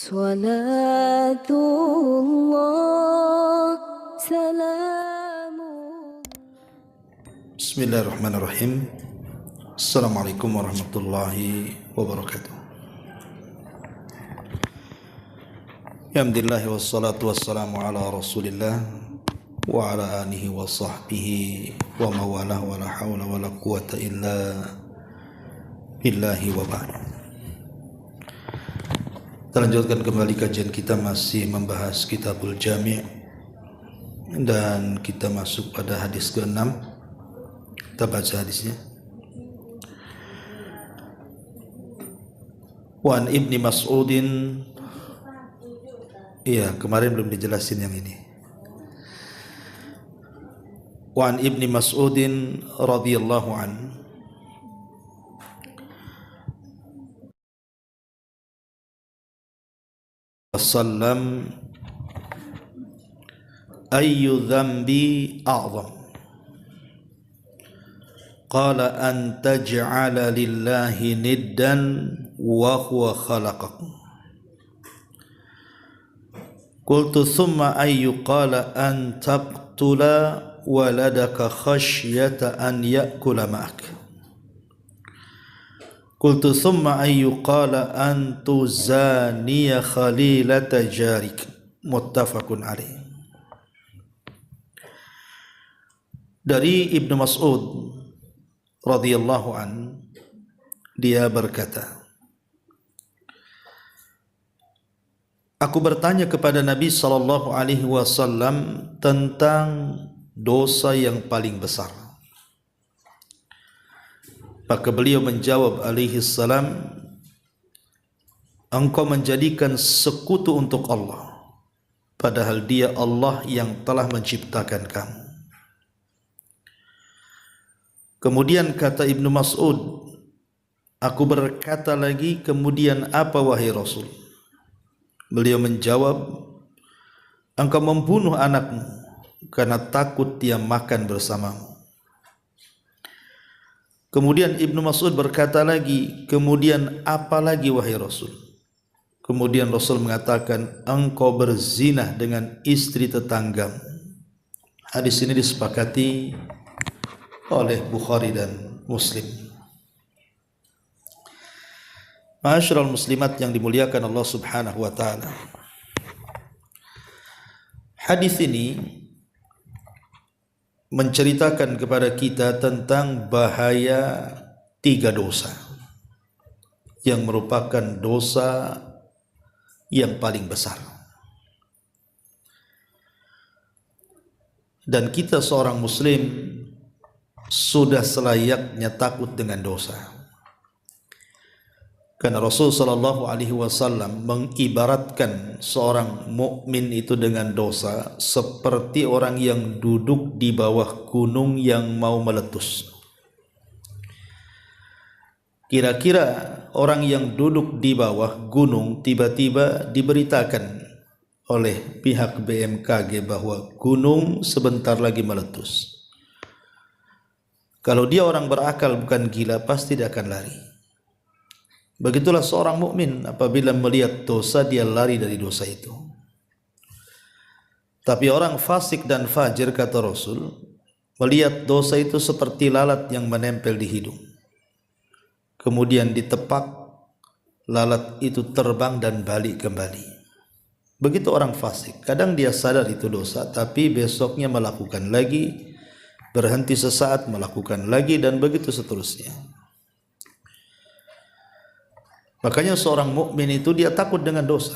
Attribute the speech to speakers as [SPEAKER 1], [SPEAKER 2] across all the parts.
[SPEAKER 1] Salatullah salamullah.
[SPEAKER 2] Bismillahirrahmanirrahim. Assalamualaikum warahmatullahi wabarakatuh. Alhamdulillah wassalatu wassalamu ala rasulillah wa ala alihi wa sahbihi wa mawalah wa la hawla wa la quwata illa billahi wa ba'd. Kita lanjutkan kembali kajian kita, masih membahas Kitabul Jami' dan kita masuk pada hadis ke-6. Kita baca hadisnya. Wan Ibni Mas'udin. Iya, kemarin belum dijelasin yang ini. Wan Ibni Mas'udin radhiyallahu anhu sallam, ayyu dhanbi a'zam? Qala an taj'ala lillahi niddan wa huwa khalaqak. Qultu thumma ayyu? Qala an taqtula waladaka khashyata an ya'kula ma'ak. Qultu thumma ayyu? Qala an tuzaniya khalilata jarik. Muttafaqun alaih. Dari Ibnu Mas'ud radhiyallahu an, dia berkata, aku bertanya kepada Nabi sallallahu alaihi wasallam tentang dosa yang paling besar. Maka beliau menjawab alaihi salam, engkau menjadikan sekutu untuk Allah, padahal dia Allah yang telah menciptakan kamu. Kemudian kata Ibnu Mas'ud, aku berkata lagi, kemudian apa wahai Rasul? Beliau menjawab, engkau membunuh anakmu karena takut dia makan bersamamu. Kemudian Ibnu Mas'ud berkata lagi, kemudian apa lagi wahai Rasul? Kemudian Rasul mengatakan, engkau berzina dengan istri tetanggamu. Hadis ini disepakati oleh Bukhari dan Muslim. Ma'asyiral muslimat yang dimuliakan Allah Subhanahu wa taala. Hadis ini menceritakan kepada kita tentang bahaya 3 dosa yang merupakan dosa yang paling besar. Dan kita seorang muslim sudah selayaknya takut dengan dosa. Karena Rasul sallallahu alaihi wasallam mengibaratkan seorang mukmin itu dengan dosa seperti orang yang duduk di bawah gunung yang mau meletus. Kira-kira orang yang duduk di bawah gunung tiba-tiba diberitakan oleh pihak BMKG bahwa gunung sebentar lagi meletus. Kalau dia orang berakal bukan gila, pasti dia akan lari. Begitulah seorang mukmin, apabila melihat dosa dia lari dari dosa itu. Tapi orang fasik dan fajir, kata Rasul, melihat dosa itu seperti lalat yang menempel di hidung. Kemudian ditepak, lalat itu terbang dan balik kembali. Begitu orang fasik, kadang dia sadar itu dosa, tapi besoknya melakukan lagi, berhenti sesaat melakukan lagi, dan begitu seterusnya. Makanya seorang mukmin itu dia takut dengan dosa.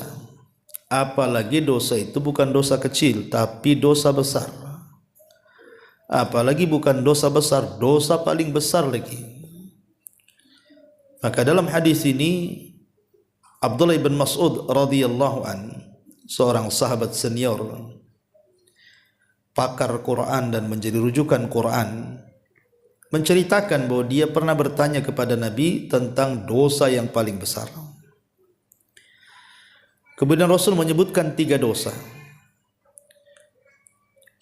[SPEAKER 2] Apalagi dosa itu bukan dosa kecil, tapi dosa besar. Apalagi bukan dosa besar, dosa paling besar lagi. Maka dalam hadis ini Abdullah bin Mas'ud radhiyallahu an, seorang sahabat senior, pakar Quran dan menjadi rujukan Quran, menceritakan bahwa dia pernah bertanya kepada Nabi tentang dosa yang paling besar. Kemudian Rasul menyebutkan 3 dosa.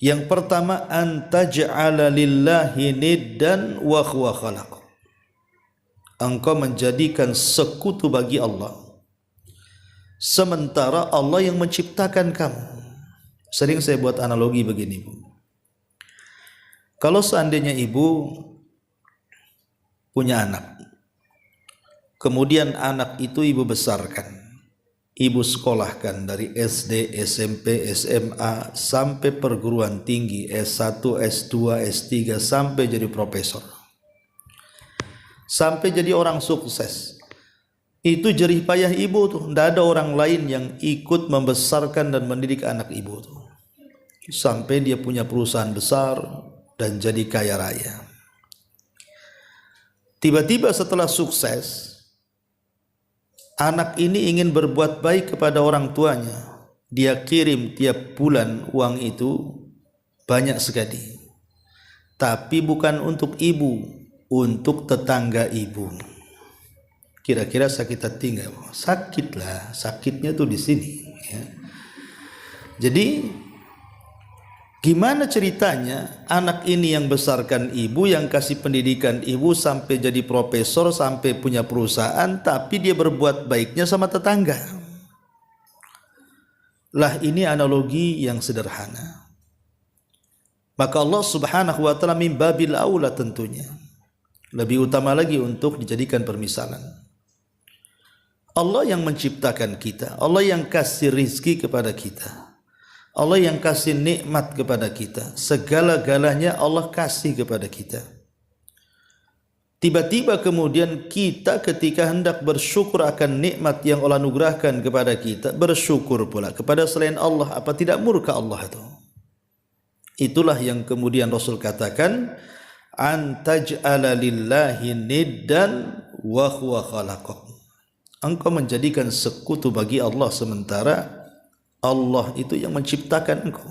[SPEAKER 2] Yang pertama, an taj'ala lillahi niddan wa huwa khalaq. Engkau menjadikan sekutu bagi Allah, sementara Allah yang menciptakan kamu. Sering saya buat analogi begini, Bu. Kalau seandainya ibu punya anak, kemudian anak itu ibu besarkan, ibu sekolahkan dari SD, SMP, SMA sampai perguruan tinggi, S1, S2, S3 sampai jadi profesor, sampai jadi orang sukses. Itu jerih payah ibu tuh. Tidak ada orang lain yang ikut membesarkan dan mendidik anak ibu tuh, sampai dia punya perusahaan besar dan jadi kaya raya. Tiba-tiba setelah sukses, anak ini ingin berbuat baik kepada orang tuanya. Dia kirim tiap bulan uang itu banyak sekali, tapi bukan untuk ibu, untuk tetangga ibu. Kira-kira sakit hati nggak? Sakit lah, sakitnya tuh di sini ya. Jadi gimana ceritanya anak ini yang besarkan ibu, yang kasih pendidikan ibu sampai jadi profesor, sampai punya perusahaan, tapi dia berbuat baiknya sama tetangga? Lah, ini analogi yang sederhana. Maka Allah Subhanahu wa taala min babil aula, tentunya lebih utama lagi untuk dijadikan permisalan. Allah yang menciptakan kita, Allah yang kasih rizki kepada kita, Allah yang kasih nikmat kepada kita, segala-galanya Allah kasih kepada kita. Tiba-tiba kemudian kita ketika hendak bersyukur akan nikmat yang Allah anugerahkan kepada kita, bersyukur pula kepada selain Allah, apa tidak murka Allah itu? Itulah yang kemudian Rasul katakan, antaj'ala lillahi niddan wa huwa khalaqak. Engkau menjadikan sekutu bagi Allah sementara Allah itu yang menciptakan engkau.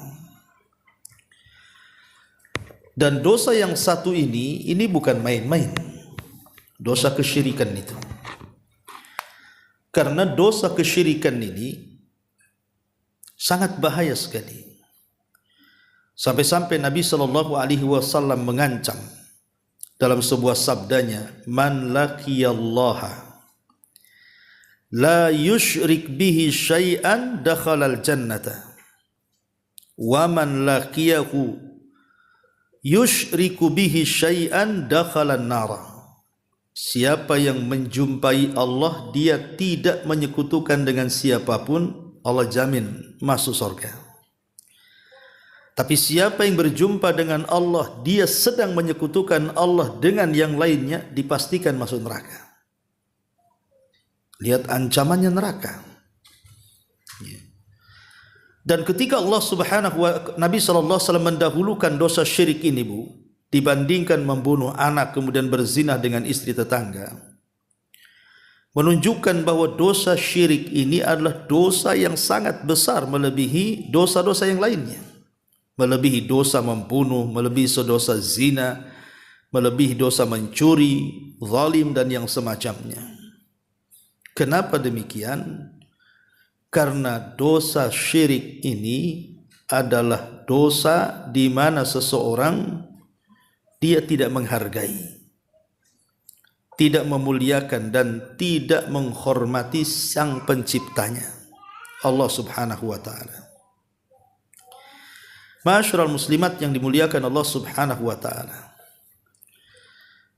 [SPEAKER 2] Dan dosa yang satu ini bukan main-main. Dosa kesyirikan itu. Karena dosa kesyirikan ini sangat bahaya sekali. Sampai-sampai Nabi SAW mengancam dalam sebuah sabdanya, man laqiyallaha la yushrik bihi syai'an dakhalal jannata wa man laqiyahu yushriku bihi syai'an dakhalan nara. Siapa yang menjumpai Allah, dia tidak menyekutukan dengan siapapun, Allah jamin masuk surga. Tapi siapa yang berjumpa dengan Allah, dia sedang menyekutukan Allah dengan yang lainnya, dipastikan masuk neraka. Lihat ancamannya neraka. Dan ketika Allah Subhanahu wa Nabi SAW mendahulukan dosa syirik ini, Bu, dibandingkan membunuh anak kemudian berzina dengan istri tetangga, menunjukkan bahwa dosa syirik ini adalah dosa yang sangat besar, melebihi dosa-dosa yang lainnya, melebihi dosa membunuh, melebihi dosa zina, melebihi dosa mencuri, zalim dan yang semacamnya. Kenapa demikian? Karena dosa syirik ini adalah dosa di mana seseorang dia tidak menghargai, tidak memuliakan dan tidak menghormati sang penciptanya, Allah Subhanahu wa taala. Ma'asyiral muslimat yang dimuliakan Allah Subhanahu wa taala.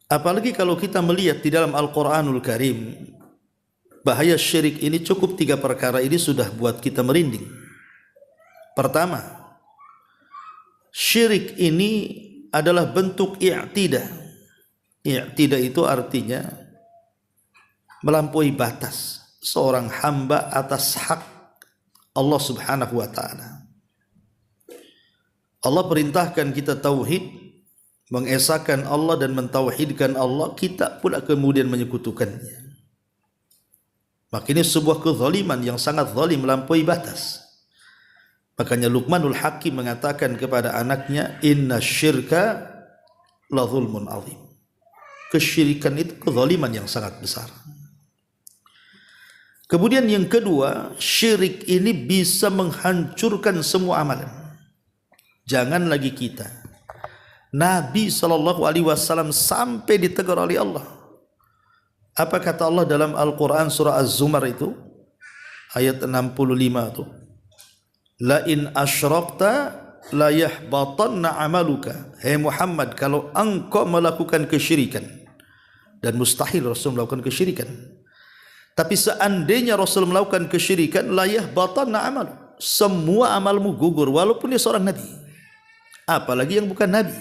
[SPEAKER 2] Apalagi kalau kita melihat di dalam Al-Qur'anul Karim, bahaya syirik ini, cukup 3 perkara ini sudah buat kita merinding. Pertama, syirik ini adalah bentuk i'tidah. I'tidah itu artinya melampaui batas seorang hamba atas hak Allah Subhanahu wa taala. Allah perintahkan kita tauhid, mengesahkan Allah dan mentauhidkan Allah, kita pula kemudian menyekutukannya. Maka ini sebuah kezaliman yang sangat zalim, melampaui batas. Makanya Luqmanul Hakim mengatakan kepada anaknya, inna syirka la zulmun azim. Kesyirikan itu kezaliman yang sangat besar. Kemudian yang kedua, syirik ini bisa menghancurkan semua amalan. Jangan lagi kita. Nabi SAW sampai ditegur oleh Allah. Apa kata Allah dalam Al-Quran surah Az-Zumar itu? ayat 65 tuh. La in asyrakta la yahbatanna amaluka. Hai Muhammad, kalau engkau melakukan kesyirikan, dan mustahil Rasul melakukan kesyirikan, tapi seandainya Rasul melakukan kesyirikan, la yahbatanna amalu, semua amalmu gugur walaupun dia seorang nabi, apalagi yang bukan nabi.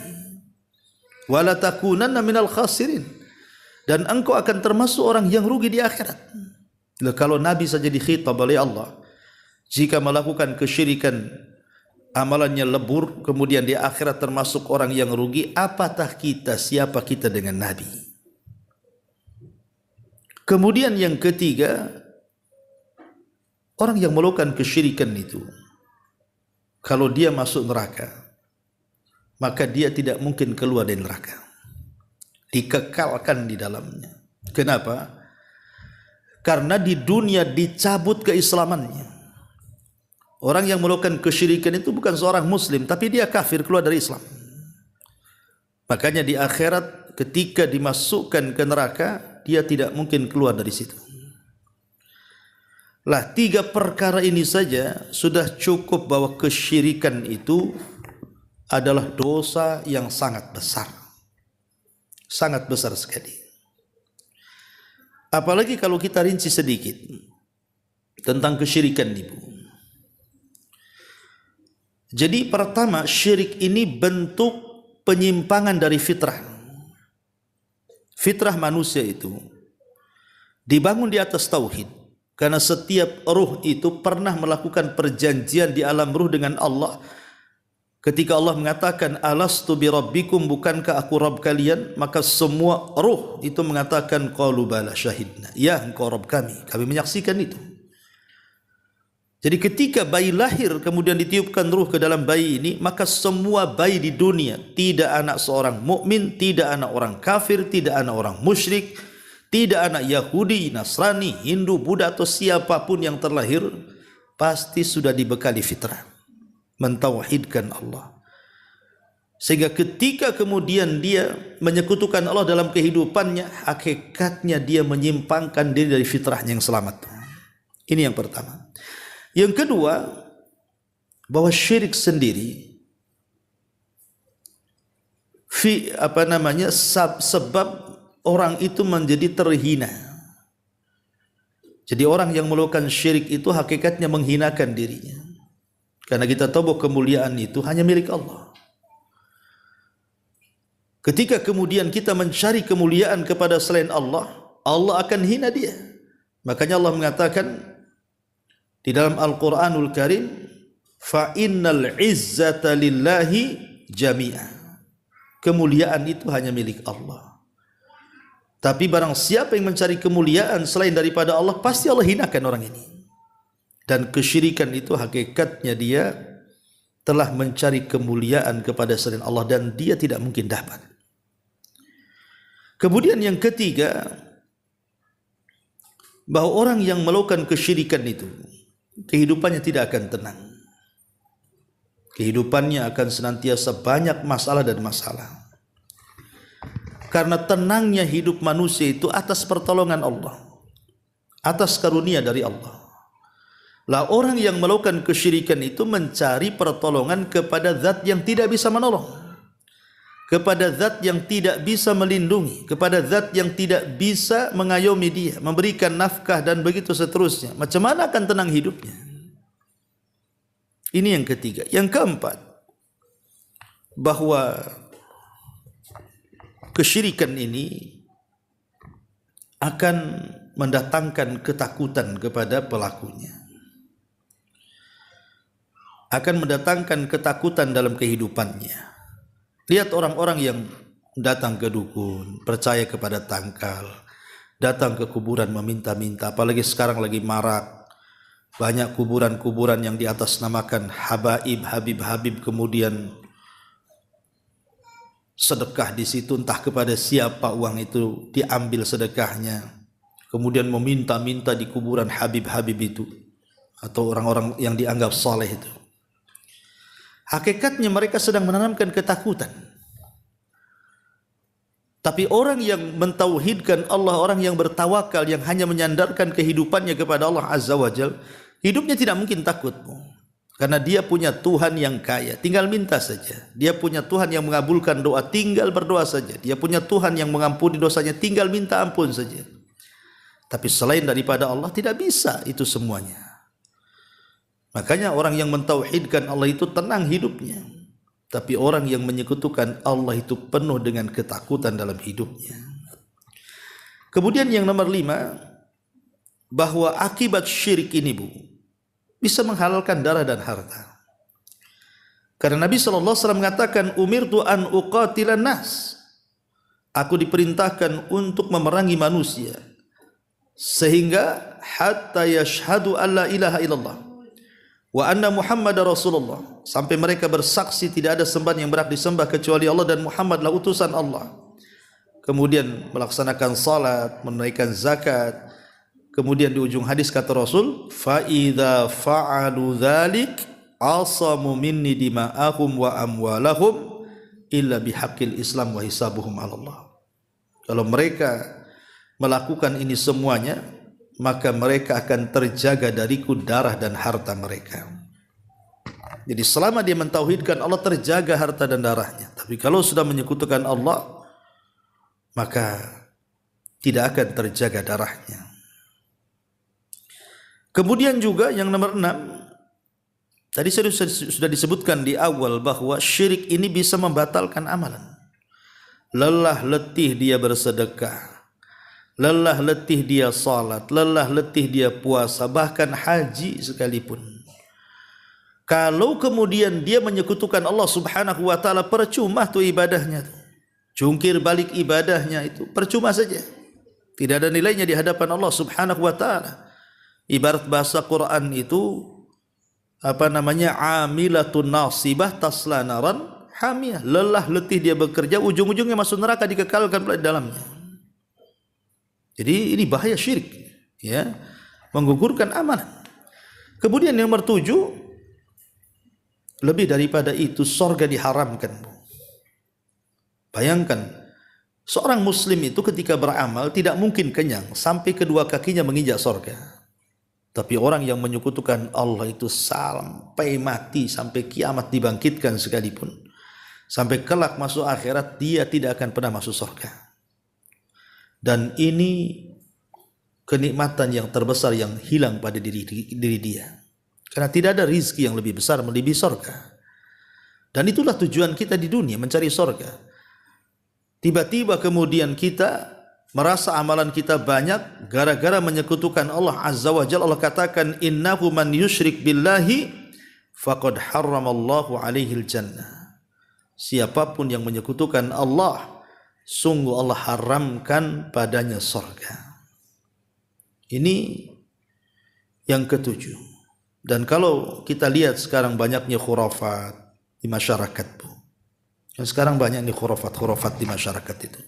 [SPEAKER 2] Wala takunanna minal khasirin, dan engkau akan termasuk orang yang rugi di akhirat. Kalau nabi saja dikhitab oleh Allah, jika melakukan kesyirikan amalannya lebur, kemudian di akhirat termasuk orang yang rugi, apatah kita, siapa kita dengan nabi? Kemudian yang ketiga, orang yang melakukan kesyirikan itu, kalau dia masuk neraka, maka dia tidak mungkin keluar dari neraka, dikekalkan di dalamnya. Kenapa? Karena di dunia dicabut keislamannya. Orang yang melakukan kesyirikan itu bukan seorang muslim, tapi dia kafir, keluar dari Islam. Makanya di akhirat ketika dimasukkan ke neraka, dia tidak mungkin keluar dari situ. Lah, 3 perkara ini saja sudah cukup bahwa kesyirikan itu adalah dosa yang sangat besar. Sangat besar sekali. Apalagi kalau kita rinci sedikit tentang kesyirikan itu. Jadi pertama, syirik ini bentuk penyimpangan dari fitrah. Fitrah manusia itu dibangun di atas tauhid, karena setiap ruh itu pernah melakukan perjanjian di alam ruh dengan Allah. Ketika Allah mengatakan alastu bi rabbikum, bukankah aku Rabb kalian, maka semua ruh itu mengatakan qalu bala syahidna, ya engkau Rabb kami menyaksikan itu. Jadi ketika bayi lahir kemudian ditiupkan ruh ke dalam bayi ini, maka semua bayi di dunia, tidak anak seorang mukmin, tidak anak orang kafir, tidak anak orang musyrik, tidak anak Yahudi, Nasrani, Hindu, Buddha atau siapapun yang terlahir, pasti sudah dibekali fitrah mentauhidkan Allah. Sehingga ketika kemudian dia menyekutukan Allah dalam kehidupannya, hakikatnya dia menyimpangkan diri dari fitrahnya yang selamat. Ini yang pertama. Yang kedua, bahwa syirik sendiri sebab orang itu menjadi terhina. Jadi orang yang melakukan syirik itu hakikatnya menghinakan dirinya. Karena kita tahu bahwa kemuliaan itu hanya milik Allah. Ketika kemudian kita mencari kemuliaan kepada selain Allah, Allah akan hina dia. Makanya Allah mengatakan di dalam Al-Quranul Karim, fa innal izzata lillahi jami'a. Kemuliaan itu hanya milik Allah. Tapi barang siapa yang mencari kemuliaan selain daripada Allah, pasti Allah hinakan orang ini. Dan kesyirikan itu hakikatnya dia telah mencari kemuliaan kepada selain Allah, dan dia tidak mungkin dapat. Kemudian yang ketiga, bahwa orang yang melakukan kesyirikan itu kehidupannya tidak akan tenang. Kehidupannya akan senantiasa banyak masalah dan masalah. Karena tenangnya hidup manusia itu atas pertolongan Allah, atas karunia dari Allah. Lah, orang yang melakukan kesyirikan itu mencari pertolongan kepada zat yang tidak bisa menolong, kepada zat yang tidak bisa melindungi, kepada zat yang tidak bisa mengayomi dia, memberikan nafkah dan begitu seterusnya. Macam mana akan tenang hidupnya? Ini yang ketiga. Yang keempat, bahwa kesyirikan ini akan mendatangkan ketakutan kepada pelakunya, akan mendatangkan ketakutan dalam kehidupannya. Lihat orang-orang yang datang ke dukun, percaya kepada tangkal, datang ke kuburan meminta-minta, apalagi sekarang lagi marak. Banyak kuburan-kuburan yang diatasnamakan habaib, habib-habib, kemudian sedekah di situ, entah kepada siapa uang itu diambil sedekahnya, kemudian meminta-minta di kuburan habib-habib itu atau orang-orang yang dianggap saleh itu. Hakikatnya mereka sedang menanamkan ketakutan. Tapi orang yang mentauhidkan Allah, orang yang bertawakal, yang hanya menyandarkan kehidupannya kepada Allah Azza wa Jal, hidupnya tidak mungkin takut. Karena dia punya Tuhan yang kaya, tinggal minta saja. Dia punya Tuhan yang mengabulkan doa, tinggal berdoa saja. Dia punya Tuhan yang mengampuni dosanya, tinggal minta ampun saja. Tapi selain daripada Allah tidak bisa itu semuanya. Makanya orang yang mentauhidkan Allah itu tenang hidupnya. Tapi orang yang menyekutukan Allah itu penuh dengan ketakutan dalam hidupnya. Kemudian yang nomor 5, bahwa akibat syirik ini bisa menghalalkan darah dan harta. Karena Nabi SAW mengatakan, umirtu an uqatilan nas. Aku diperintahkan untuk memerangi manusia. Sehingga hatta yashhadu an la ilaha illallah wa anna Muhammad Rasulullah, sampai mereka bersaksi tidak ada sembahan yang berhak disembah kecuali Allah dan Muhammadlah utusan Allah. Kemudian melaksanakan salat, menunaikan zakat. Kemudian di ujung hadis kata Rasul, fa idza fa'alu dzalik asamu minni dima'ahum wa amwalahum illa bihaqqil Islam wa hisabuhum 'ala Allah. Kalau mereka melakukan ini semuanya, maka mereka akan terjaga dariku darah dan harta mereka. Jadi selama dia mentauhidkan Allah, terjaga harta dan darahnya. Tapi kalau sudah menyekutukan Allah, maka tidak akan terjaga darahnya. Kemudian juga yang nomor 6, tadi sudah disebutkan di awal bahwa syirik ini bisa membatalkan amalan. Lelah letih dia bersedekah, lelah letih dia salat, lelah letih dia puasa, bahkan haji sekalipun. Kalau kemudian dia menyekutukan Allah Subhanahu wa taala, percuma tuh ibadahnya. Jungkir balik ibadahnya itu percuma saja. Tidak ada nilainya di hadapan Allah Subhanahu wa taala. Ibarat bahasa Quran itu amilatun nasibah tasla naran hamiyah. Lelah letih dia bekerja, ujung-ujungnya masuk neraka, dikekalkan di dalamnya. Jadi ini bahaya syirik, ya, menggugurkan amalan. Kemudian yang nomor 7, lebih daripada itu, sorga diharamkan. Bayangkan, seorang muslim itu ketika beramal tidak mungkin kenyang sampai kedua kakinya menginjak sorga. Tapi orang yang menyekutukan Allah itu sampai mati, sampai kiamat dibangkitkan sekalipun, sampai kelak masuk akhirat, dia tidak akan pernah masuk sorga. Dan ini kenikmatan yang terbesar yang hilang pada diri dia. Karena tidak ada rizki yang lebih besar melebihi sorga. Dan itulah tujuan kita di dunia, mencari sorga. Tiba-tiba kemudian kita merasa amalan kita banyak gara-gara menyekutukan Allah Azza wa Jalla. Allah katakan, innahu man yusyrik billahi faqad harramallahu alaihil jannah. Siapapun yang menyekutukan Allah, sungguh Allah haramkan padanya surga. Ini yang ke-7. Dan kalau kita lihat sekarang banyaknya khurafat di masyarakat, Bu. Dan sekarang banyak nih khurafat di masyarakat itu,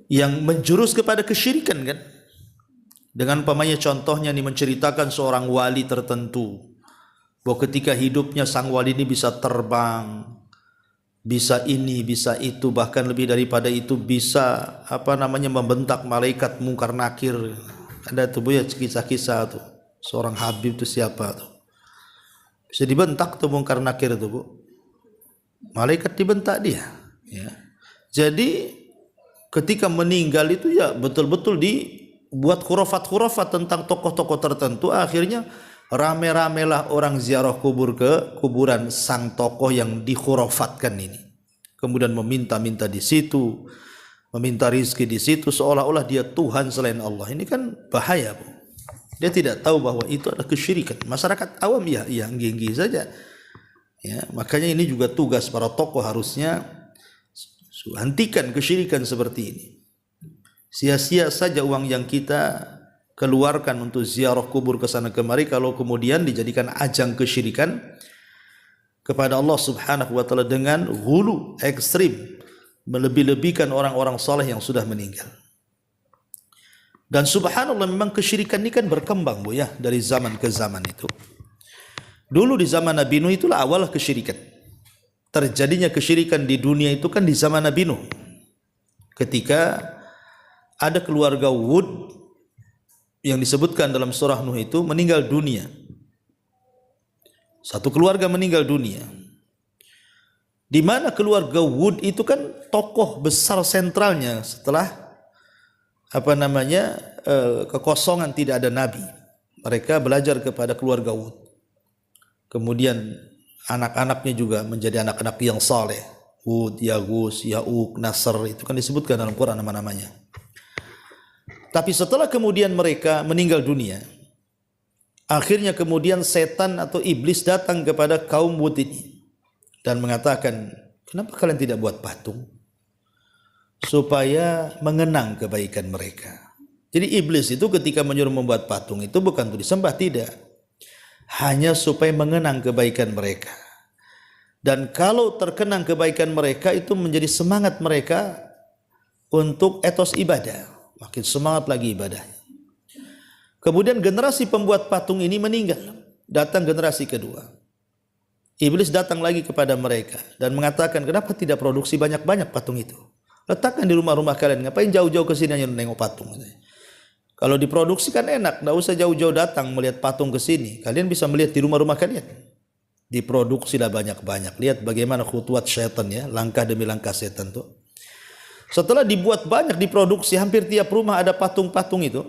[SPEAKER 2] yang menjurus kepada kesyirikan, kan? Dengan pamannya, contohnya nih, menceritakan seorang wali tertentu bahwa ketika hidupnya sang wali ini bisa terbang, bisa ini, bisa itu, bahkan lebih daripada itu, bisa membentak malaikat mungkar nakir. Ada tuh, Bu, ya, kisah-kisah tuh. Seorang habib itu siapa tuh? Bisa dibentak tuh mungkar nakir tuh, Bu. Malaikat dibentak dia, ya. Jadi ketika meninggal itu ya betul-betul dibuat khurafat-khurafat tentang tokoh-tokoh tertentu. Akhirnya rame-ramelah orang ziarah kubur ke kuburan sang tokoh yang dikhurafatkan ini. Kemudian meminta-minta di situ, meminta rizki di situ, seolah-olah dia Tuhan selain Allah. Ini kan bahaya, Bu. Dia tidak tahu bahwa itu adalah kesyirikan. Masyarakat awam ya nginggi saja. Ya, makanya ini juga tugas para tokoh, harusnya hentikan kesyirikan seperti ini. Sia-sia saja uang yang kita keluarkan untuk ziarah kubur ke sana kemari kalau kemudian dijadikan ajang kesyirikan kepada Allah Subhanahu wa taala dengan ghulu ekstrim, melebih-lebihkan orang-orang saleh yang sudah meninggal. Dan subhanallah, memang kesyirikan ini kan berkembang, Bu, ya, dari zaman ke zaman itu. Dulu di zaman Nabi Nuh itulah awal kesyirikan. terjadinya kesyirikan di dunia itu kan di zaman Nabi Nuh. Ketika ada keluarga Wud yang disebutkan dalam surah Nuh itu meninggal dunia. Satu keluarga meninggal dunia. Di mana keluarga Wud itu kan tokoh besar sentralnya setelah kekosongan tidak ada nabi. Mereka belajar kepada keluarga Wud. Kemudian anak-anaknya juga menjadi anak-anak yang saleh. Hud, Yagus, Ya'uq, Nasr, itu kan disebutkan dalam Quran nama-namanya. Tapi setelah kemudian mereka meninggal dunia, akhirnya kemudian setan atau iblis datang kepada kaum Wud ini dan mengatakan, kenapa kalian tidak buat patung supaya mengenang kebaikan mereka? Jadi iblis itu ketika menyuruh membuat patung itu bukan untuk disembah, tidak, hanya supaya mengenang kebaikan mereka. Dan kalau terkenang kebaikan mereka itu menjadi semangat mereka untuk etos ibadah, makin semangat lagi ibadahnya. Kemudian generasi pembuat patung ini meninggal, datang generasi kedua. Iblis datang lagi kepada mereka dan mengatakan, kenapa tidak produksi banyak-banyak patung itu? Letakkan di rumah-rumah kalian, ngapain jauh-jauh ke sini hanya nengok patung? Kalau diproduksi kan enak, tidak usah jauh-jauh datang melihat patung ke sini. Kalian bisa melihat di rumah-rumah kalian. Diproduksilah banyak-banyak. Lihat bagaimana khutuwat syaitan ya, langkah demi langkah setan tuh. Setelah dibuat banyak, diproduksi, hampir tiap rumah ada patung-patung itu.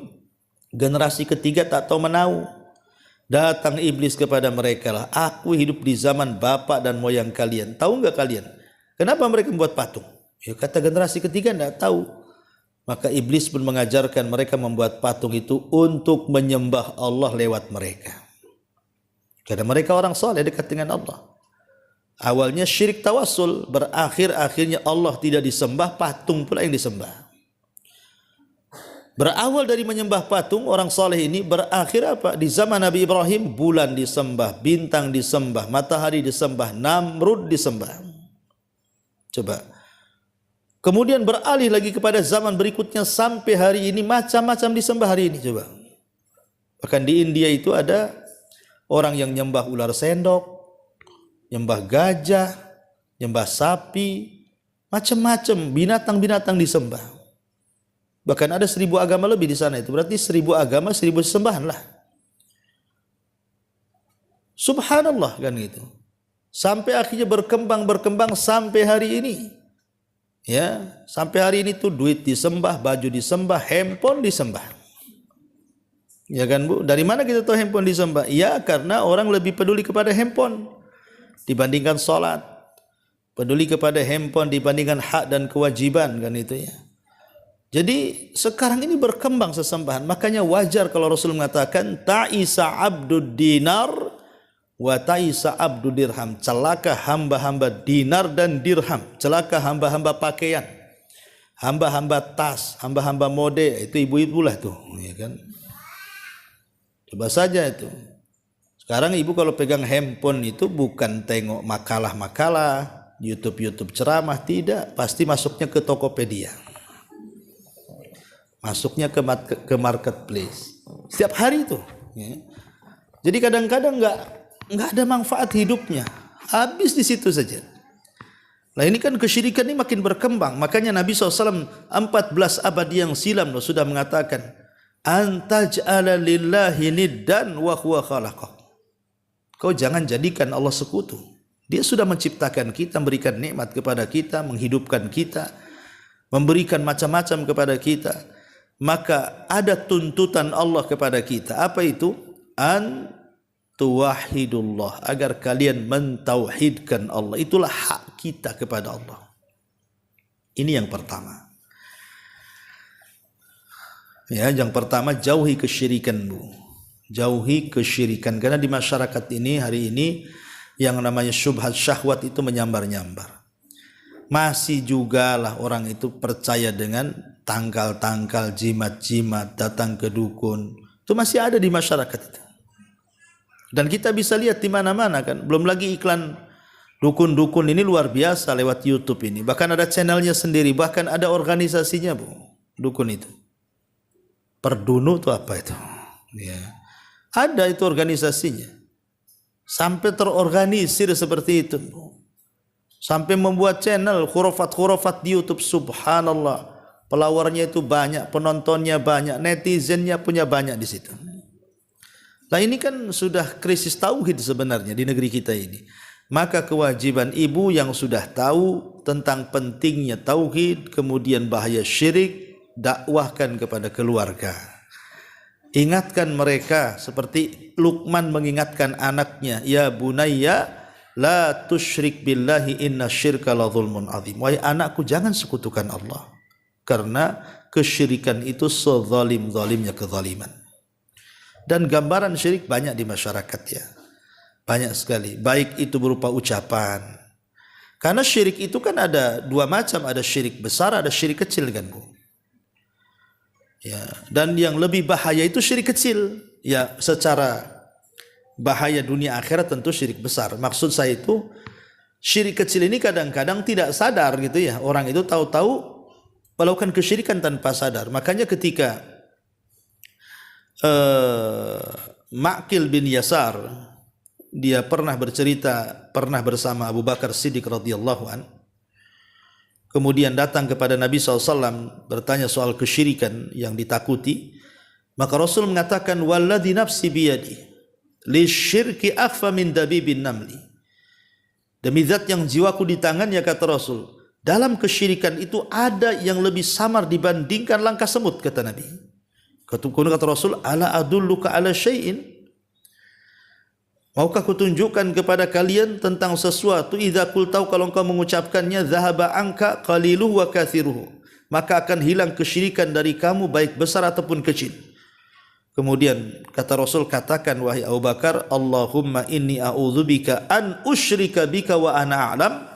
[SPEAKER 2] Generasi ketiga tak tahu menau. Datang iblis kepada mereka lah. Aku hidup di zaman bapak dan moyang kalian. Tahu enggak kalian? Kenapa mereka membuat patung? Ya kata generasi ketiga enggak tahu. Maka iblis pun mengajarkan mereka membuat patung itu untuk menyembah Allah lewat mereka. Karena mereka orang saleh dekat dengan Allah. Awalnya syirik tawassul, berakhir akhirnya Allah tidak disembah, patung pula yang disembah. Berawal dari menyembah patung, orang saleh ini berakhir apa? Di zaman Nabi Ibrahim, bulan disembah, bintang disembah, matahari disembah, Namrud disembah. Coba. Kemudian beralih lagi kepada zaman berikutnya sampai hari ini macam-macam disembah hari ini, coba. Bahkan di India itu ada orang yang nyembah ular sendok, nyembah gajah, nyembah sapi, macam-macam binatang-binatang disembah. Bahkan ada 1000 agama lebih di sana itu. Berarti 1000 agama, 1000 sembahan lah. Subhanallah kan gitu. Sampai akhirnya berkembang sampai hari ini. Ya, sampai hari ini tuh duit disembah, baju disembah, handphone disembah. Ya kan Bu? Dari mana kita tahu handphone disembah? Ya karena orang lebih peduli kepada handphone dibandingkan sholat. Peduli kepada handphone dibandingkan hak dan kewajiban kan itu ya. Jadi sekarang ini berkembang sesembahan. Makanya wajar kalau Rasul mengatakan ta'isa abdud dinar wa ta'isa abdud dirham. Celaka hamba-hamba dinar dan dirham. Celaka hamba-hamba pakaian, hamba-hamba tas, hamba-hamba mode. Itu ibu-ibu lah tuh ya kan. Coba saja itu. Sekarang ibu kalau pegang handphone itu bukan tengok makalah-makalah, YouTube ceramah, tidak. Pasti masuknya ke Tokopedia, masuknya ke marketplace setiap hari itu ya. Jadi kadang-kadang nggak ada manfaat hidupnya, habis di situ saja. Nah ini kan kesyirikan ini makin berkembang. Makanya Nabi SAW 14 abad yang silam sudah mengatakan, antaj'ala lillahi niddan wa huwa khalaqak. Kau jangan jadikan Allah sekutu. Dia sudah menciptakan kita, memberikan nikmat kepada kita, menghidupkan kita, memberikan macam-macam kepada kita. Maka ada tuntutan Allah kepada kita. Apa itu? An tuwahidullah, agar kalian mentauhidkan Allah. Itulah hak kita kepada Allah. Ini yang pertama. Ya, yang pertama jauhi kesyirikan Bu. Jauhi kesyirikan, karena di masyarakat ini hari ini yang namanya syubhat syahwat itu menyambar-nyambar. Masih juga lah orang itu percaya dengan tangkal-tangkal, jimat-jimat, datang ke dukun. Itu masih ada di masyarakat itu. Dan kita bisa lihat di mana-mana kan. Belum lagi iklan dukun-dukun ini luar biasa lewat YouTube ini. Bahkan ada channelnya sendiri, bahkan ada organisasinya Bu, dukun itu. Perdunu itu apa itu? Ya. Ada itu organisasinya. Sampai terorganisir seperti itu Bu. Sampai membuat channel khurafat-khurafat di YouTube. Subhanallah. Pelawarnya itu banyak, penontonnya banyak, netizennya punya banyak di situ. Nah ini kan sudah krisis tauhid sebenarnya di negeri kita ini. Maka kewajiban ibu yang sudah tahu tentang pentingnya tauhid, kemudian bahaya syirik, dakwahkan kepada keluarga. Ingatkan mereka seperti Luqman mengingatkan anaknya, ya bunayya la tusyrik billahi inna syirka la zulmun azim. Wahai anakku, jangan sekutukan Allah, karena kesyirikan itu sezalim-zalimnya kezaliman. Dan gambaran syirik banyak di masyarakat ya. Banyak sekali. Baik itu berupa ucapan. Karena syirik itu kan ada dua macam. Ada syirik besar, ada syirik kecil kan Bu. Ya, dan yang lebih bahaya itu syirik kecil. Ya, secara bahaya dunia akhirat tentu syirik besar. Maksud saya itu syirik kecil ini kadang-kadang tidak sadar gitu ya. Orang itu tahu-tahu melakukan kesyirikan tanpa sadar. Makanya ketika Ma'qil bin Yasar dia pernah bercerita pernah bersama Abu Bakar Siddiq radhiyallahu an, kemudian datang kepada Nabi SAW bertanya soal kesyirikan yang ditakuti, maka Rasul mengatakan walladzi nafsi biyadi lisyirki akhfa min dabibin namli, demi zat yang jiwaku di tangannya, kata Rasul, dalam kesyirikan itu ada yang lebih samar dibandingkan langkah semut, kata Nabi. Kata Rasul, ala adulluka ala syai'in, maukah kutunjukkan kepada kalian tentang sesuatu, idza qultau, kalau engkau mengucapkannya, zahaba anka qaliluhu wa kathiruhu, maka akan hilang kesyirikan dari kamu baik besar ataupun kecil. Kemudian kata Rasul, katakan wahai Abu Bakar, Allahumma inni a'udzubika an usyrika bika wa ana a'lam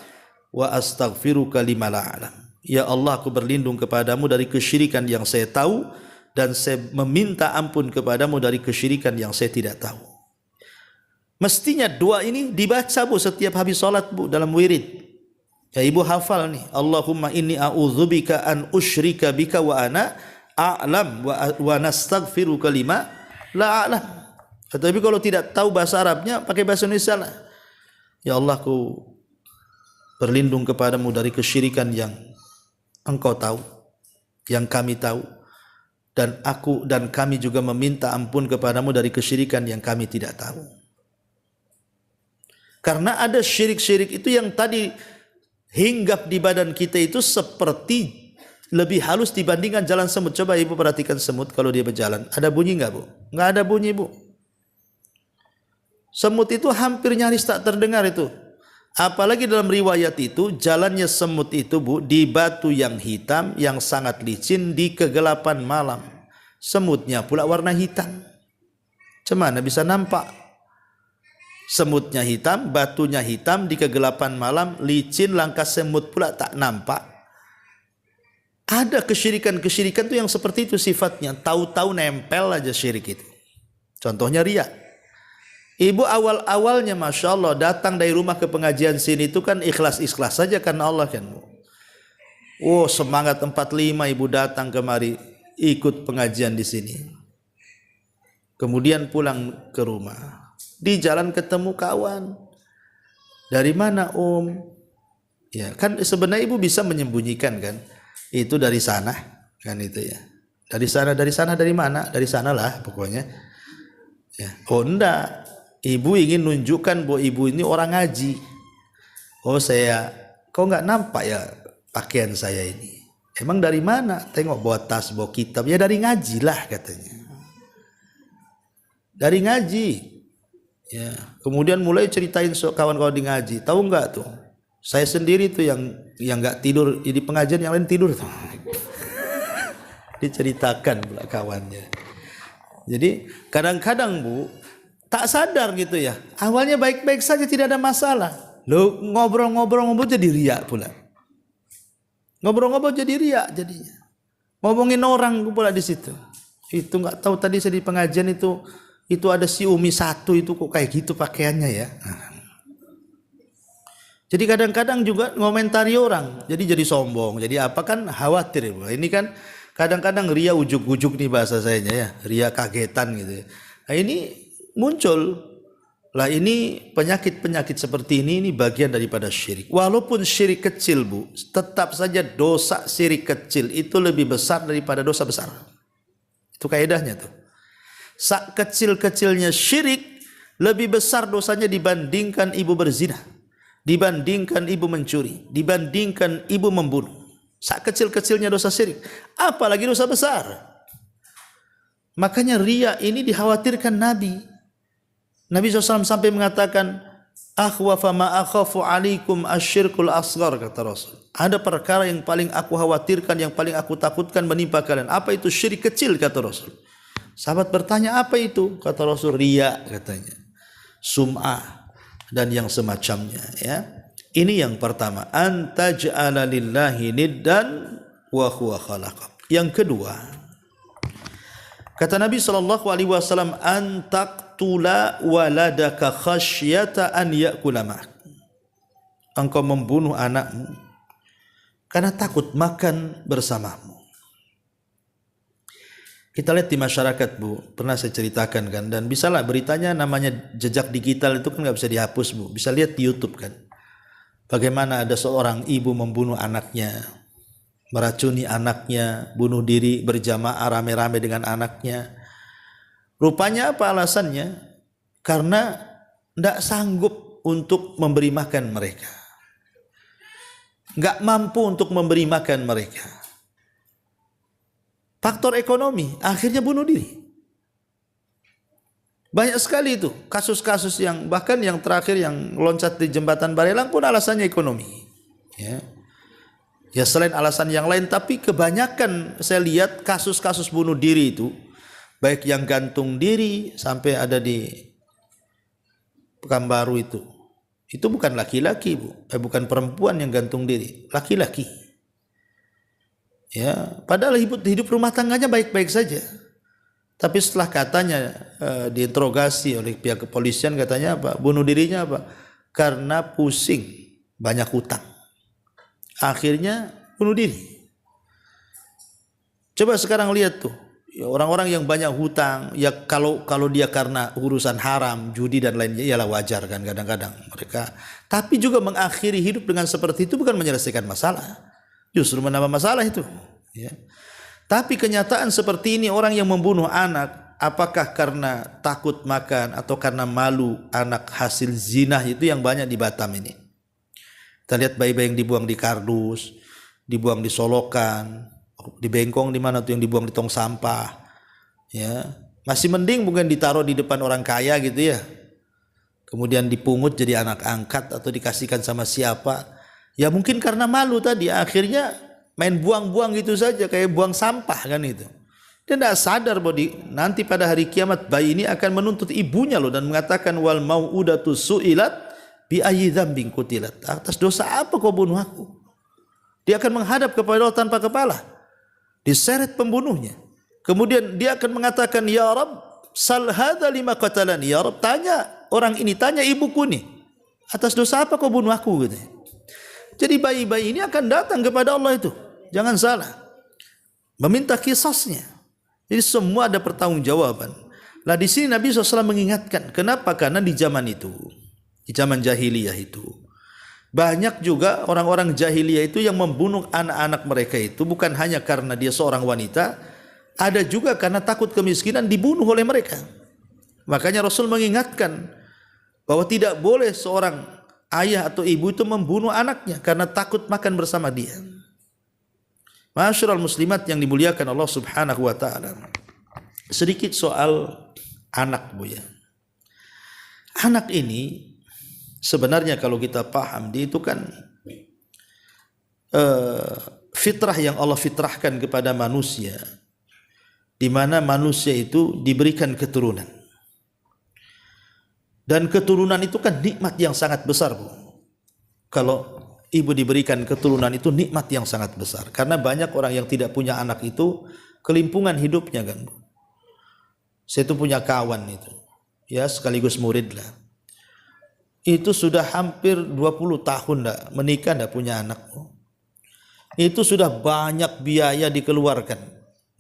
[SPEAKER 2] wa astaghfiruka lima la a'lam. Ya Allah, aku berlindung kepadamu dari kesyirikan yang saya tahu, dan saya meminta ampun kepadamu dari kesyirikan yang saya tidak tahu. Mestinya doa ini dibaca Bu setiap habis salat Bu dalam wirid. Ya ibu hafal nih, Allahumma inni a'udzubika an usyrika bika wa ana a'lam wa nastaghfiruka lima la a'lam. Tetapi kalau tidak tahu bahasa Arabnya, pakai bahasa Indonesia lah. Ya Allah, aku berlindung kepadamu dari kesyirikan yang engkau tahu, yang kami tahu, dan aku dan kami juga meminta ampun kepadamu dari kesyirikan yang kami tidak tahu. Karena ada syirik-syirik itu yang tadi hinggap di badan kita itu seperti lebih halus dibandingkan jalan semut. Coba ibu perhatikan semut kalau dia berjalan, ada bunyi enggak Bu? Enggak ada bunyi Bu. Semut itu hampir nyaris tak terdengar itu. Apalagi dalam riwayat itu, jalannya semut itu Bu di batu yang hitam yang sangat licin di kegelapan malam. Semutnya pula warna hitam. Cemana bisa nampak? Semutnya hitam, batunya hitam, di kegelapan malam, licin, langkah semut pula tak nampak. Ada kesyirikan-kesyirikan itu yang seperti itu sifatnya. Tahu-tahu nempel aja syirik itu. Contohnya riya. Ibu awal-awalnya Masya Allah datang dari rumah ke pengajian sini itu kan ikhlas-ikhlas saja karena Allah kan Bu. Oh semangat 45 ibu datang kemari ikut pengajian di sini. Kemudian pulang ke rumah. Di jalan ketemu kawan. Dari mana Om? Ya kan sebenarnya ibu bisa menyembunyikan kan. Itu dari sana kan itu ya. Dari sana dari mana? Dari sanalah pokoknya. Ya. Oh enggak. Ibu ingin nunjukkan bahwa ibu ini orang ngaji. Oh saya, kok nggak nampak ya pakaian saya ini? Emang dari mana? Tengok bawa tas, bawa kitab. Ya dari ngaji lah katanya. Dari ngaji. Ya. Kemudian mulai ceritain kawan-kawan di ngaji. Tahu nggak tuh? Saya sendiri tuh yang nggak tidur di pengajian, yang lain tidur tuh. Diceritakan pula kawannya. Jadi kadang-kadang Bu tak sadar gitu ya. Awalnya baik-baik saja, tidak ada masalah. Lo ngobrol-ngobrol jadi riak pula. Ngobrol-ngobrol jadi riak jadinya. Ngomongin orang pula di situ. Itu nggak tahu tadi saya di pengajian itu ada si Umi satu itu kok kayak gitu pakaiannya ya. Jadi kadang-kadang juga ngomentari orang. Jadi sombong. Jadi apa kan khawatir ya. Ini kan kadang-kadang ria ujuk-ujuk nih bahasa sayanya ya. Ria kagetan gitu ya. Nah ini muncul Lah ini penyakit-penyakit seperti ini bagian daripada syirik. Walaupun syirik kecil Bu, tetap saja dosa syirik kecil itu lebih besar daripada dosa besar. Itu kaidahnya tuh. Sak kecil-kecilnya syirik lebih besar dosanya dibandingkan ibu berzina, dibandingkan ibu mencuri, dibandingkan ibu membunuh. Sak kecil-kecilnya dosa syirik, apalagi dosa besar. Makanya riya ini dikhawatirkan Nabi. Nabi SAW sampai mengatakan, akhwafa ma akhafu alaikum asyirkul asghar, kata Rasul. Ada perkara yang paling aku khawatirkan, yang paling aku takutkan menimpa kalian. Apa itu syirik kecil, kata Rasul. Sahabat bertanya, apa itu? Kata Rasul, riya, katanya. Sum'ah dan yang semacamnya, ya. Ini yang pertama, antaj'ala lillahi niddan wa huwa khalaqak. Yang kedua, kata Nabi SAW, tula waladaka khasyata an ya'kula ma'ak. Engkau membunuh anakmu karena takut makan bersamamu. Kita lihat di masyarakat Bu, pernah saya ceritakan kan, dan bisalah beritanya namanya jejak digital itu kan nggak bisa dihapus Bu, bisa lihat di YouTube kan. Bagaimana ada seorang ibu membunuh anaknya, meracuni anaknya, bunuh diri berjamaah rame-rame dengan anaknya. Rupanya apa alasannya? Karena tidak sanggup untuk memberi makan mereka. Nggak mampu untuk memberi makan mereka. Faktor ekonomi, akhirnya bunuh diri. Banyak sekali itu kasus-kasus yang bahkan yang terakhir yang loncat di jembatan Barelang pun alasannya ekonomi. Ya selain alasan yang lain, tapi kebanyakan saya lihat kasus-kasus bunuh diri itu, baik yang gantung diri sampai ada di Pekanbaru itu bukan laki-laki Bu, bukan perempuan yang gantung diri, laki-laki. Ya, padahal hidup rumah tangganya baik-baik saja. Tapi setelah katanya diinterogasi oleh pihak kepolisian, katanya apa? Bunuh dirinya apa? Karena pusing, banyak hutang. Akhirnya bunuh diri. Coba sekarang lihat tuh. Ya, orang-orang yang banyak hutang, ya kalau dia karena urusan haram, judi dan lainnya, ialah wajar kan kadang-kadang mereka. Tapi juga mengakhiri hidup dengan seperti itu bukan menyelesaikan masalah, justru menambah masalah itu. Ya. Tapi kenyataan seperti ini, orang yang membunuh anak, apakah karena takut makan atau karena malu anak hasil zina, itu yang banyak di Batam ini. Kita lihat bayi-bayi yang dibuang di kardus, dibuang di Solokan, di Bengkong, di mana tuh yang dibuang di tong sampah, ya masih mending bukan ditaruh di depan orang kaya gitu ya, kemudian dipungut jadi anak angkat atau dikasihkan sama siapa, ya mungkin karena malu tadi akhirnya main buang-buang gitu saja, kayak buang sampah kan itu. Dia tidak sadar bahwa nanti pada hari kiamat bayi ini akan menuntut ibunya loh, dan mengatakan wal mau'udatu su'ilat bi ayyi dzambin qutilat, atas dosa apa kau bunuh aku. Dia akan menghadap kepada Allah tanpa kepala, diseret pembunuhnya. Kemudian dia akan mengatakan, ya Rabb, sal hadza lima qatalani. Ya Rabb, tanya orang ini, tanya ibuku nih, atas dosa apa kau bunuh aku gitu. Jadi bayi-bayi ini akan datang kepada Allah itu, jangan salah, meminta kisasnya. Jadi semua ada pertanggungjawaban. Nah di sini Nabi SAW mengingatkan, kenapa? Karena di zaman itu, di zaman jahiliyah itu, banyak juga orang-orang jahiliyah itu yang membunuh anak-anak mereka itu bukan hanya karena dia seorang wanita, ada juga karena takut kemiskinan dibunuh oleh mereka. Makanya Rasul mengingatkan bahwa tidak boleh seorang ayah atau ibu itu membunuh anaknya karena takut makan bersama dia. Ma'asyiral muslimat yang dimuliakan Allah Subhanahu wa taala. Sedikit soal anak Bu ya. Anak ini sebenarnya kalau kita paham, dia itu kan fitrah yang Allah fitrahkan kepada manusia, di mana manusia itu diberikan keturunan. Dan keturunan itu kan nikmat yang sangat besar Bu. Kalau ibu diberikan keturunan itu nikmat yang sangat besar. Karena banyak orang yang tidak punya anak itu kelimpungan hidupnya kan Bu. Saya itu punya kawan itu, ya sekaligus murid lah. Itu sudah hampir 20 tahun menikah, tidak punya anak. Itu sudah banyak biaya dikeluarkan.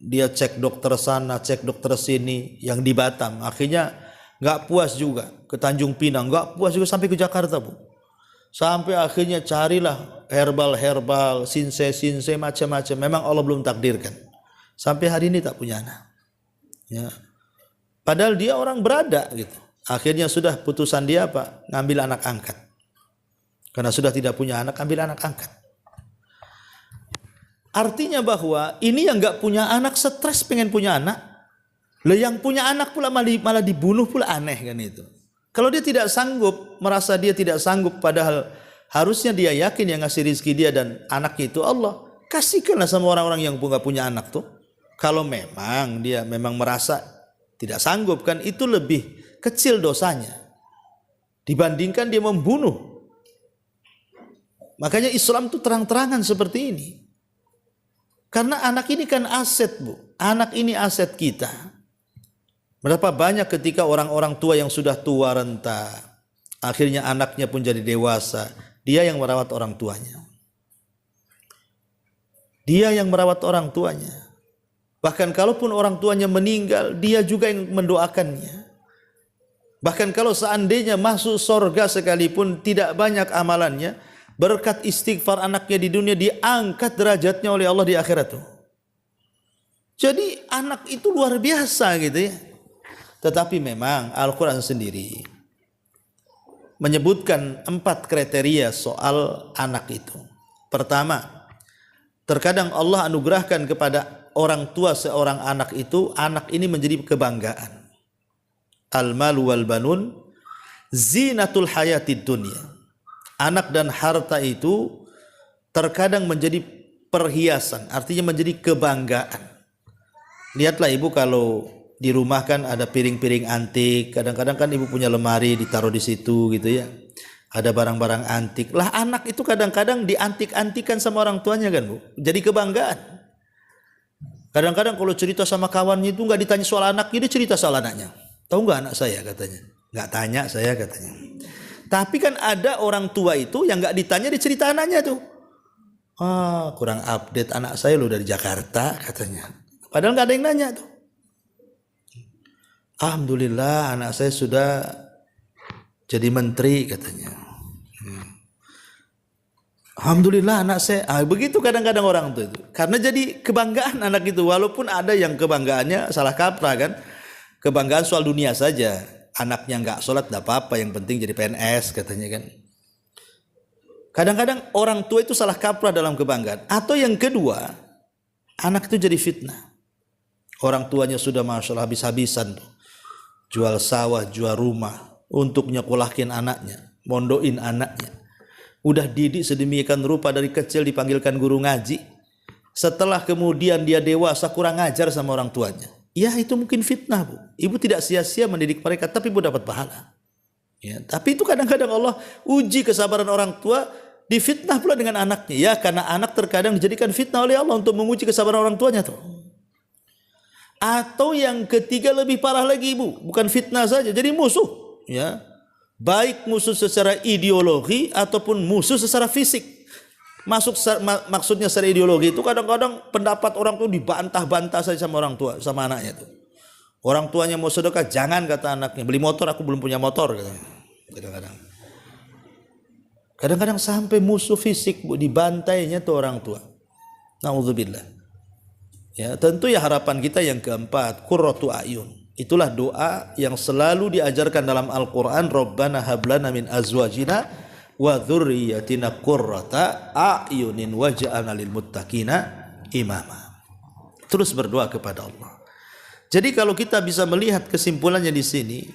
[SPEAKER 2] Dia cek dokter sana, cek dokter sini, yang di Batam. Akhirnya nggak puas juga ke Tanjung Pinang, nggak puas juga sampai ke Jakarta, Bu. Sampai akhirnya carilah herbal, sinse macam-macam. Memang Allah belum takdirkan. Sampai hari ini tak punya anak. Ya. Padahal dia orang berada gitu. Akhirnya sudah putusan dia apa? Ngambil anak angkat. Karena sudah tidak punya anak, ambil anak angkat. Artinya bahwa ini yang nggak punya anak stres pengen punya anak. Lah yang punya anak pula malah dibunuh pula, aneh kan itu. Kalau dia tidak sanggup, merasa dia tidak sanggup, padahal harusnya dia yakin yang ngasih rezeki dia dan anaknya itu Allah. Kasihkanlah sama orang-orang yang nggak punya anak tuh. Kalau memang dia memang merasa tidak sanggup, kan itu lebih kecil dosanya dibandingkan dia membunuh. Makanya Islam tuh terang-terangan seperti ini. Karena anak ini kan aset, Bu. Anak ini aset kita. Berapa banyak ketika orang-orang tua yang sudah tua renta, akhirnya anaknya pun jadi dewasa, dia yang merawat orang tuanya. Dia yang merawat orang tuanya. Bahkan kalaupun orang tuanya meninggal, dia juga yang mendoakannya. Bahkan kalau seandainya masuk surga sekalipun tidak banyak amalannya, berkat istighfar anaknya di dunia diangkat derajatnya oleh Allah di akhirat tuh. Jadi anak itu luar biasa gitu ya. Tetapi memang Al-Quran sendiri menyebutkan 4 kriteria soal anak itu. Pertama, terkadang Allah anugerahkan kepada orang tua seorang anak itu, anak ini menjadi kebanggaan. Al-malu wal banun zinatul hayatid dunya. Anak dan harta itu terkadang menjadi perhiasan, artinya menjadi kebanggaan. Lihatlah ibu kalau di rumah kan ada piring-piring antik, kadang-kadang kan ibu punya lemari ditaruh di situ gitu ya. Ada barang-barang antik. Lah anak itu kadang-kadang diantik-antikan sama orang tuanya kan, Bu. Jadi kebanggaan. Kadang-kadang kalau cerita sama kawannya itu nggak ditanya soal anaknya, dia cerita soal anaknya. Tahu nggak anak saya katanya? Nggak tanya saya katanya. Tapi kan ada orang tua itu yang nggak ditanya, dia cerita anaknya tuh. Ah, kurang update anak saya loh dari Jakarta katanya. Padahal nggak ada yang nanya tuh. Alhamdulillah anak saya sudah jadi menteri katanya. Alhamdulillah anak saya. Begitu kadang-kadang orang tuh itu. Karena jadi kebanggaan anak itu. Walaupun ada yang kebanggaannya salah kaprah kan. Kebanggaan soal dunia saja. Anaknya nggak sholat tidak apa-apa. Yang penting jadi PNS katanya kan. Kadang-kadang orang tua itu salah kaprah dalam kebanggaan. Atau yang kedua, anak itu jadi fitnah. Orang tuanya sudah masya Allah habis-habisan tuh. Jual sawah, jual rumah untuk nyekolahkin anaknya, mondoin anaknya. Udah didik sedemikian rupa dari kecil dipanggilkan guru ngaji. Setelah kemudian dia dewasa kurang ajar sama orang tuanya. Ya itu mungkin fitnah, Bu. Ibu tidak sia-sia mendidik mereka, tapi ibu dapat pahala. Ya, tapi itu kadang-kadang Allah uji kesabaran orang tua, difitnah pula dengan anaknya. Ya karena anak terkadang dijadikan fitnah oleh Allah untuk menguji kesabaran orang tuanya tuh. Atau yang ketiga lebih parah lagi, Bu, bukan fitnah saja, jadi musuh, ya. Baik musuh secara ideologi ataupun musuh secara fisik. Maksudnya secara ideologi itu kadang-kadang pendapat orang tuh dibantah-bantah saja sama orang tua, sama anaknya tuh. Orang tuanya mau sedekah, jangan kata anaknya, beli motor aku belum punya motor katanya. Kadang-kadang sampai musuh fisik, Bu, dibantainya tuh orang tua. Nauzubillah. Ya, tentu ya harapan kita yang keempat, qurratu a'yun. Itulah doa yang selalu diajarkan dalam Al-Qur'an, Rabbana hablana min azwajina wa dzurriyyatina qurrata a'yunin waj'alna lil muttaqina imama. Terus berdoa kepada Allah. Jadi kalau kita bisa melihat kesimpulannya di sini,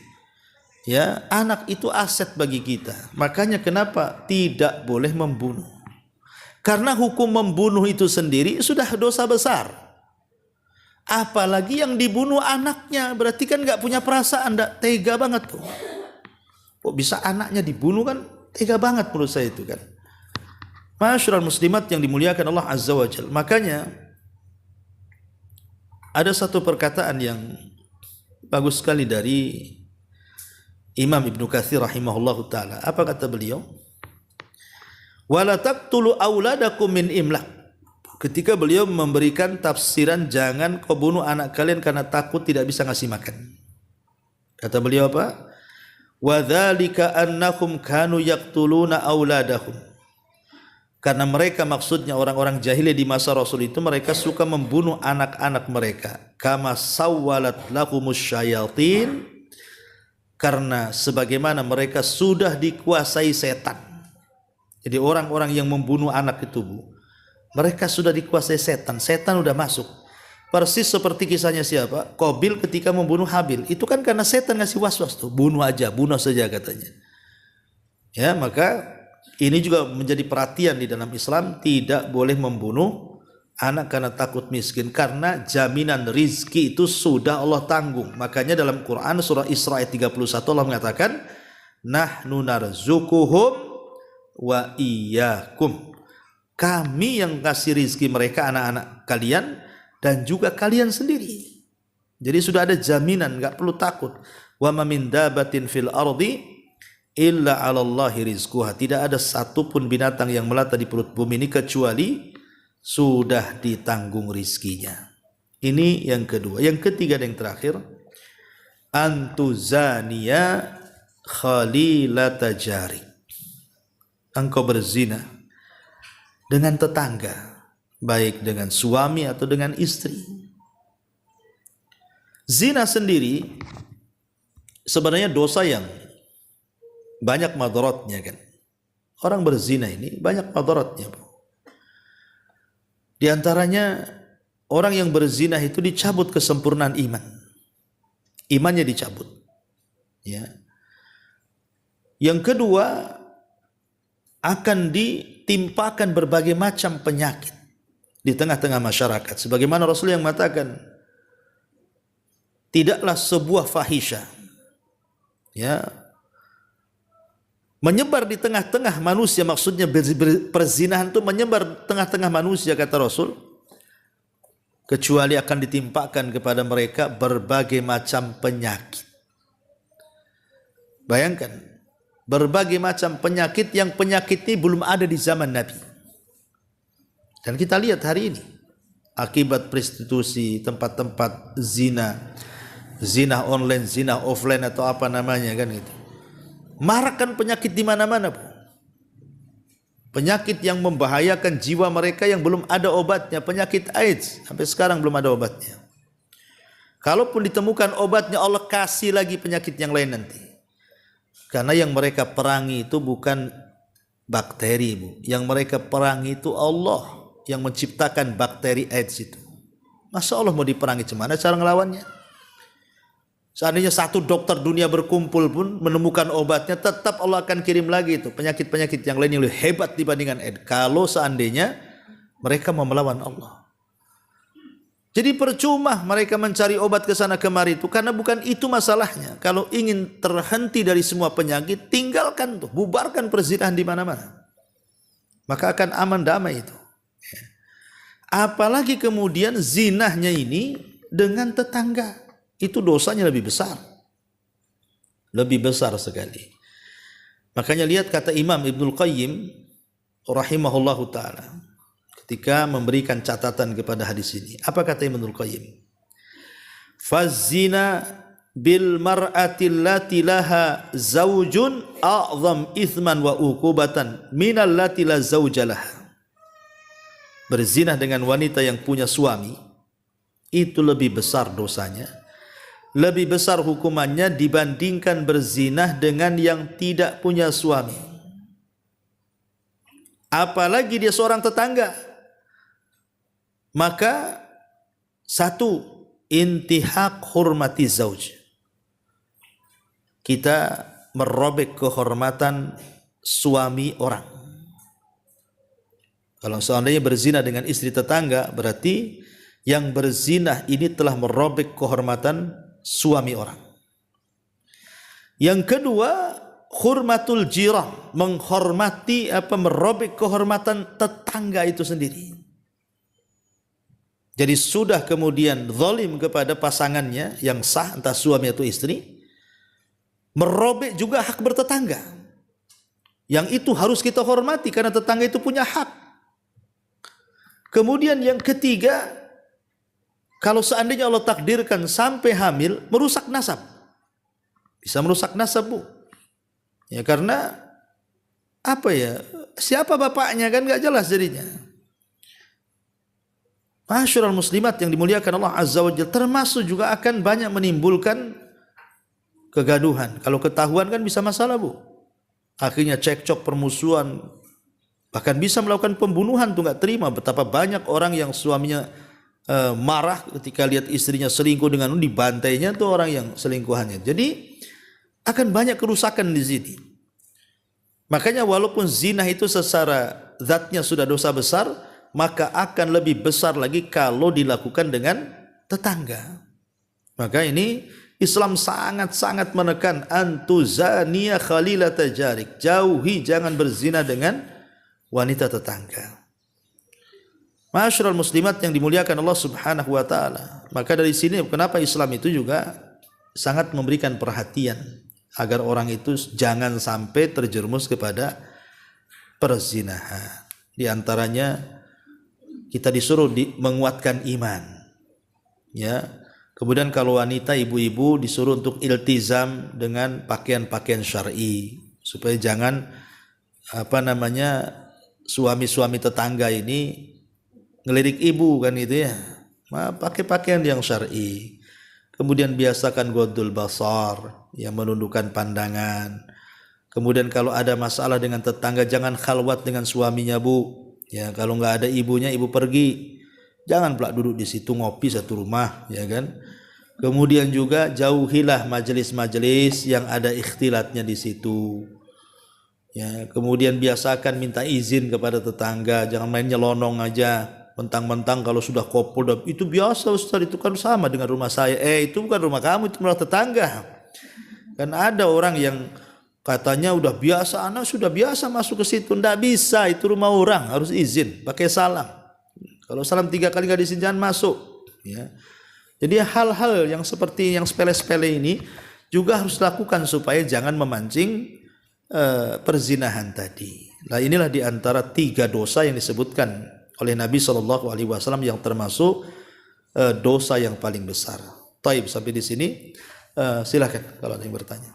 [SPEAKER 2] ya, anak itu aset bagi kita. Makanya kenapa tidak boleh membunuh? Karena hukum membunuh itu sendiri sudah dosa besar. Apalagi yang dibunuh anaknya, berarti kan nggak punya perasaan, nggak tega banget tuh. Kok bisa anaknya dibunuh kan? Tega banget menurut saya itu kan. Masyarul muslimat yang dimuliakan Allah Azza wa Jalla. Makanya ada satu perkataan yang bagus sekali dari Imam Ibnu Katsir rahimahullahu taala. Apa kata beliau? Wala taqtulu auladakum min imlaq. Ketika beliau memberikan tafsiran jangan kau bunuh anak kalian karena takut tidak bisa ngasih makan. Kata beliau apa? Wa dzalika annahum kanu yaqtuluna auladahum. Karena mereka, maksudnya orang-orang jahiliyah di masa Rasul itu, mereka suka membunuh anak-anak mereka. Kama sawwalat lahumus syayatin, karena sebagaimana mereka sudah dikuasai setan. Jadi orang-orang yang membunuh anak itu, Bu, mereka sudah dikuasai setan. Setan udah masuk. Persis seperti kisahnya siapa? Qabil ketika membunuh Habil. Itu kan karena setan ngasih was-was tuh. Bunuh aja, bunuh saja katanya. Ya, maka ini juga menjadi perhatian di dalam Islam, tidak boleh membunuh anak karena takut miskin, karena jaminan rizki itu sudah Allah tanggung. Makanya dalam Quran surah Isra ayat 31 Allah mengatakan, nahnu narzukuhum wa iyyakum. Kami yang kasih rizki mereka, anak-anak kalian dan juga kalian sendiri. Jadi sudah ada jaminan, enggak perlu takut. Wa ma min dabatin fil ardi illa 'alallahi rizquha. Tidak ada satupun binatang yang melata di perut bumi ini kecuali sudah ditanggung rizkinya. Ini yang kedua. Yang ketiga dan yang terakhir, antuzaniya khalilata jari. Engkau berzina dengan tetangga, baik dengan suami atau dengan istri. Zina sendiri sebenarnya dosa yang banyak madaratnya kan. Orang berzina ini banyak madaratnya. Di antaranya orang yang berzina itu dicabut kesempurnaan iman. Imannya dicabut. Ya. Yang kedua, akan ditimpakan berbagai macam penyakit di tengah-tengah masyarakat. Sebagaimana Rasul yang mengatakan, tidaklah sebuah fahisha, ya, menyebar di tengah-tengah manusia, maksudnya perzinahan itu menyebar tengah-tengah manusia, kata Rasul, kecuali akan ditimpakan kepada mereka berbagai macam penyakit. Bayangkan, berbagai macam penyakit yang penyakit ini belum ada di zaman Nabi. Dan kita lihat hari ini, akibat prostitusi, tempat-tempat zina, zina online, zina offline atau apa namanya kan itu. Marakkan penyakit di mana-mana, Bu. Penyakit yang membahayakan jiwa mereka yang belum ada obatnya, penyakit AIDS, sampai sekarang belum ada obatnya. Kalaupun ditemukan obatnya, Allah kasih lagi penyakit yang lain nanti. Karena yang mereka perangi itu bukan bakteri, Bu. Yang mereka perangi itu Allah yang menciptakan bakteri AIDS itu. Masa Allah mau diperangi, gimana cara ngelawannya? Seandainya satu dokter dunia berkumpul pun menemukan obatnya, tetap Allah akan kirim lagi itu penyakit-penyakit yang lain yang lebih hebat dibandingkan AIDS. Kalau seandainya mereka mau melawan Allah. Jadi percuma mereka mencari obat ke sana kemari itu, karena bukan itu masalahnya. Kalau ingin terhenti dari semua penyakit, tinggalkan tuh, bubarkan perzinahan di mana-mana. Maka akan aman damai itu. Apalagi kemudian zinahnya ini dengan tetangga, itu dosanya lebih besar. Lebih besar sekali. Makanya lihat kata Imam Ibnul Qayyim rahimahullahu ta'ala ketika memberikan catatan kepada hadis ini. Apa kata Ibnul Qayyim? Fazina bil mar'ati allati laha zaujun a'zam ithman wa uqubatan minal lati la zauja laha. Berzina dengan wanita yang punya suami itu lebih besar dosanya, lebih besar hukumannya dibandingkan berzinah dengan yang tidak punya suami. Apalagi dia seorang tetangga. Maka satu, intihak hurmati zauj. Kita merobek kehormatan suami orang. Kalau seandainya berzina dengan istri tetangga, berarti yang berzina ini telah merobek kehormatan suami orang. Yang kedua, hurmatul jiran, menghormati merobek kehormatan tetangga itu sendiri. Jadi sudah kemudian zalim kepada pasangannya yang sah, entah suami atau istri, merobek juga hak bertetangga. Yang itu harus kita hormati karena tetangga itu punya hak. Kemudian yang ketiga, kalau seandainya Allah takdirkan sampai hamil, merusak nasab. bisa merusak nasab, Bu. Ya karena apa ya? Siapa bapaknya kan nggak jelas jadinya. Masyarul muslimat yang dimuliakan Allah Azza wa Jalla, termasuk juga akan banyak menimbulkan kegaduhan. Kalau ketahuan kan bisa masalah, Bu. Akhirnya cekcok, permusuhan, bahkan bisa melakukan pembunuhan tuh, nggak terima. Betapa banyak orang yang suaminya marah ketika lihat istrinya selingkuh dengan dibantainya tuh orang yang selingkuhannya. Jadi akan banyak kerusakan di sini. Makanya walaupun zina itu secara zatnya sudah dosa besar, maka akan lebih besar lagi kalau dilakukan dengan tetangga. Maka ini Islam sangat-sangat menekan antuzaniya khalilata jarik. Jauhi, jangan berzina dengan wanita tetangga. Masyarul muslimat yang dimuliakan Allah Subhanahu wa taala. Maka dari sini kenapa Islam itu juga sangat memberikan perhatian agar orang itu jangan sampai terjerumus kepada perzinahan. Di antaranya kita disuruh menguatkan iman. Ya. Kemudian kalau wanita, ibu-ibu disuruh untuk iltizam dengan pakaian-pakaian syar'i supaya jangan suami-suami tetangga ini ngelirik ibu kan itu ya. Pakai pakaian yang syar'i. Kemudian biasakan ghaddul basar, yang menundukkan pandangan. Kemudian kalau ada masalah dengan tetangga jangan khalwat dengan suaminya, Bu. Ya, kalau nggak ada ibunya, ibu pergi. Jangan pula duduk di situ ngopi satu rumah, ya kan? Kemudian juga jauhilah majelis-majelis yang ada ikhtilatnya di situ. Ya, kemudian biasakan minta izin kepada tetangga, jangan main nyelonong aja. Mentang-mentang kalau sudah kopul, itu biasa Ustaz, itu kan sama dengan rumah saya. Itu bukan rumah kamu, itu rumah tetangga. Kan ada orang yang katanya udah biasa, anak sudah biasa masuk ke situ. Nggak bisa, itu rumah orang, harus izin, pakai salam. Kalau salam 3 kali nggak diizin, jangan masuk. Ya. Jadi hal-hal yang seperti yang sepele-sepele ini juga harus dilakukan supaya jangan memancing perzinahan tadi. Nah inilah diantara 3 dosa yang disebutkan oleh Nabi SAW yang termasuk dosa yang paling besar. Taib, sampai di sini silakan kalau ada yang bertanya.